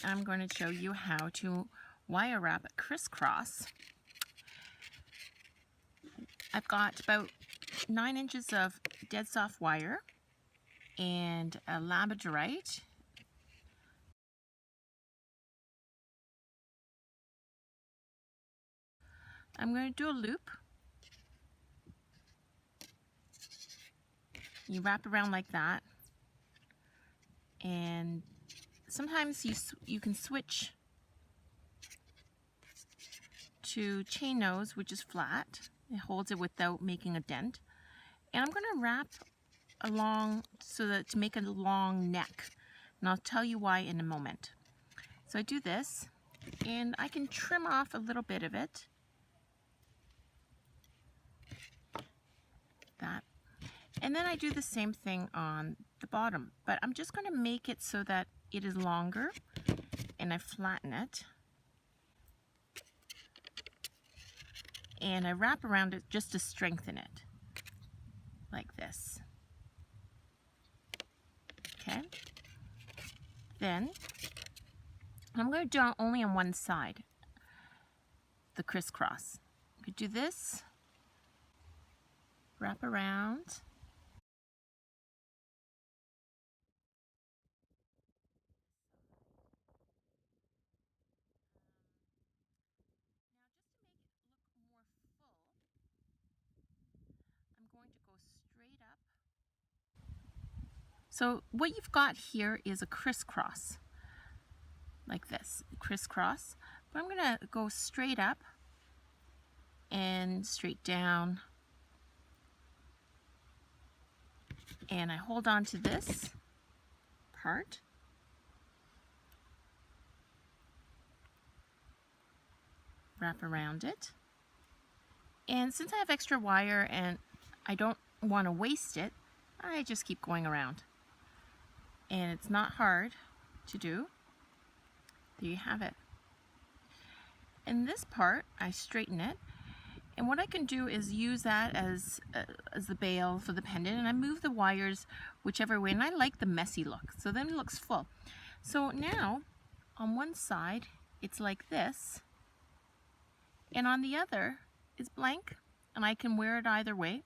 I'm going to show you how to wire wrap a crisscross. I've got about 9 inches of dead soft wire and a labradorite. I'm going to do a loop. You wrap around like that, and sometimes you can switch to chain nose, which is flat. It holds it without making a dent. And I'm going to wrap along so that to make a long neck, and I'll tell you why in a moment. So I do this, and I can trim off a little bit of it. That. And then I do the same thing on the bottom, but I'm just going to make it so that it is longer, and I flatten it. And I wrap around it just to strengthen it, like this. Okay. Then I'm going to do it only on one side, the crisscross. You could do this, wrap around. Going to go straight up. So what you've got here is a crisscross, like this, crisscross. But I'm going to go straight up and straight down, and I hold on to this part, wrap around it, and since I have extra wire and I don't want to waste it, I just keep going around. And it's not hard to do. There you have it. And this part, I straighten it. And what I can do is use that as the bail for the pendant. And I move the wires whichever way. And I like the messy look. So then it looks full. So now, on one side, it's like this. And on the other, it's blank. And I can wear it either way.